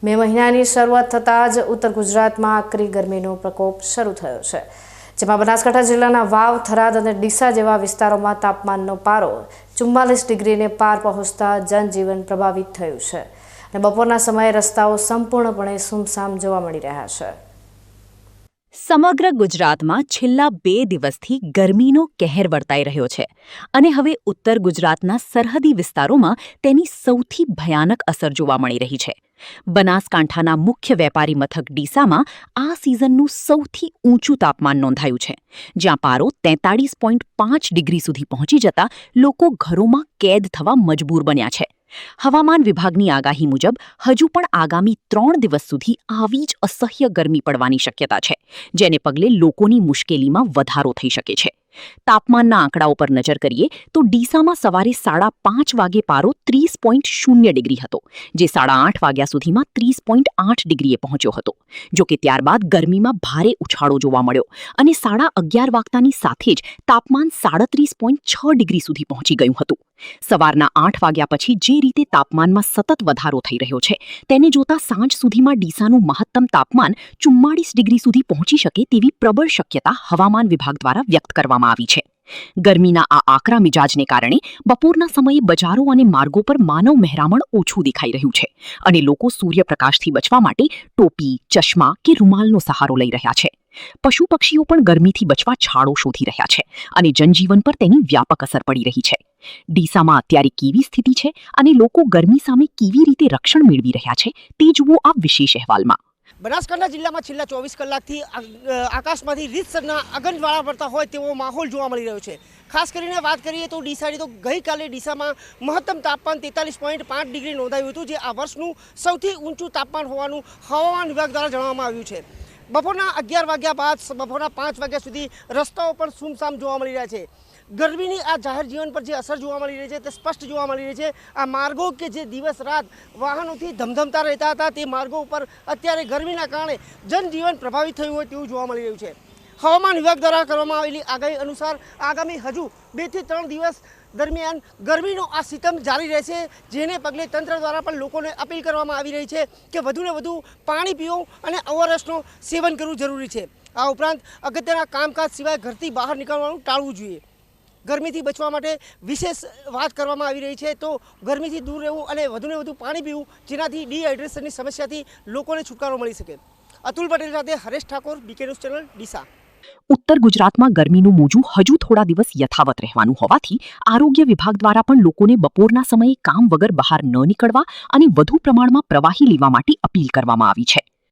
મે મહિનાની શરૂઆત થતાં જ ઉત્તર ગુજરાતમાં આકરી ગરમીનો પ્રકોપ શરૂ થયો છે, જેમાં બનાસકાંઠા જિલ્લાના વાવ, થરાદ અને ડીસા જેવા વિસ્તારોમાં તાપમાનનો પારો 44 ડિગ્રીને પાર પહોંચતા જનજીવન પ્રભાવિત થયું છે અને બપોરના સમયે રસ્તાઓ સંપૂર્ણપણે સુમસામ જોવા મળી રહ્યા છે. સમગ્ર ગુજરાતમાં છેલ્લા 2 દિવસથી ગરમીનો કહેર વર્તાઈ રહ્યો છે અને હવે ઉત્તર ગુજરાતના સરહદી વિસ્તારોમાં તેની સૌથી ભયાનક અસર જોવા મળી રહી છે. બનાસકાંઠાના મુખ્ય વેપારી મથક ડીસામાં આ સિઝનનું સૌથી ઊંચું તાપમાન નોંધાયું છે, જ્યાં પારો 43.5 ડિગ્રી સુધી પહોંચી જતા લોકો ઘરોમાં કેદ થવા મજબૂર બન્યા છે. હવામાન વિભાગની આગાહી મુજબ હજુ પણ આગામી 3 દિવસ સુધી આવી જ અસહ્ય ગરમી પડવાની શક્યતા છે, જેને પગલે લોકોની મુશ્કેલીમાં વધારો થઈ શકે છે. તાપમાનના આંકડાઓ પર નજર કરીએ તો ડીસામાં સવારે 5:30 વાગે પારો 30.0 ડિગ્રી હતો, જે 8:30 વાગ્યા સુધીમાં 30.8 ડિગ્રીએ પહોંચ્યો હતો. જોકે ત્યારબાદ ગરમીમાં ભારે ઉછાળો જોવા મળ્યો અને 11:30 વાગતાની સાથે જ તાપમાન 37.6 ડિગ્રી સુધી પહોંચી ગયું હતું. સવારના 8 વાગ્યા પછી જે રીતે તાપમાનમાં સતત વધારો થઈ રહ્યો છે, તેને જોતા સાંજ સુધીમાં ડીસાનું મહત્તમ તાપમાન 44 ડિગ્રી સુધી પહોંચી શકે તેવી પ્રબળ શક્યતા હવામાન વિભાગ દ્વારા વ્યક્ત કરવામાં આવી છે. ગરમીના આ આકરા મિજાજને કારણે બપોરના સમયે બજારો અને માર્ગો પર માનવ મહેરામણ ઓછું દેખાઈ રહ્યું છે અને લોકો સૂર્યપ્રકાશથી બચવા માટે ટોપી, ચશ્મા કે રૂમાલનો સહારો લઈ રહ્યા છે. પશુ પક્ષીઓ પણ ગરમીથી બચવા છાળો શોધી રહ્યા છે અને જનજીવન પર તેની વ્યાપક અસર પડી રહી છે. ડીસામાં અત્યારે કેવી સ્થિતિ છે અને લોકો ગરમી સામે કેવી રીતે રક્ષણ મેળવી રહ્યા છે તે જુઓ આ વિશેષ અહેવાલમાં. બનાસકાંઠા જિલ્લામાં છેલ્લા 24 કલાકથી આકાશમાંથી રીતસરના અગનજ્વાળા પડતા હોય તેવો માહોલ જોવા મળી રહ્યો છે. ખાસ કરીને વાત કરીએ તો ડીસાની, તો ગઈકાલે ડીસામાં મહત્તમ તાપમાન 43.5 ડિગ્રી નોંધાયું હતું, જે આ વર્ષનું સૌથી ઊંચું તાપમાન હોવાનું હવામાન વિભાગ દ્વારા જણાવવામાં આવ્યું છે. બપોરના 11 વાગ્યા બાદ બપોરના 5 વાગ્યા સુધી રસ્તાઓ પણ સુમસામ જોવા મળી રહ્યા છે. ગરમીની આ જાહેર જીવન પર જે અસર જોવા મળી રહી છે તે સ્પષ્ટ જોવા મળી રહી છે. આ માર્ગો કે જે દિવસ રાત વાહનોથી ધમધમતા રહેતા હતા, તે માર્ગો ઉપર અત્યારે ગરમીના કારણે જનજીવન પ્રભાવિત થયું હોય તેવું જોવા મળી રહ્યું છે. હવામાન વિભાગ દ્વારા કરવામાં આવેલી આગાહી અનુસાર આગામી હજુ 2 થી 3 દિવસ દરમિયાન ગરમીનો આ સિતમ જારી રહેશે, જેને પગલે તંત્ર દ્વારા પણ લોકોને અપીલ કરવામાં આવી રહી છે કે વધુને વધુ પાણી પીવું અને ORSનું સેવન કરવું જરૂરી છે. આ ઉપરાંત અગત્યના કામકાજ સિવાય ઘરથી બહાર નીકળવાનું ટાળવું જોઈએ. ગરમીથી બચવા માટે વિશેષ વાત કરવામાં આવી રહી છે, તો ગરમીથી દૂર રહેવું અને વધુને વધુ પાણી પીવું, જેનાથી ડિહાઇડ્રેશનની સમસ્યાથી લોકોને છુટકારો મળી શકે. અતુલ પટેલ સાથે Haresh Thakor, BK news channel, Deesa. ઉત્તર ગુજરાતમાં ગરમીનું મોજું હજુ થોડા દિવસ યથાવત રહેવાનું હોવાથી આરોગ્ય વિભાગ દ્વારા પણ લોકોને બપોરના સમયે કામ વગર બહાર ન નીકળવા અને વધુ પ્રમાણમાં પ્રવાહી લેવા માટે અપીલ કરવામાં આવી છે.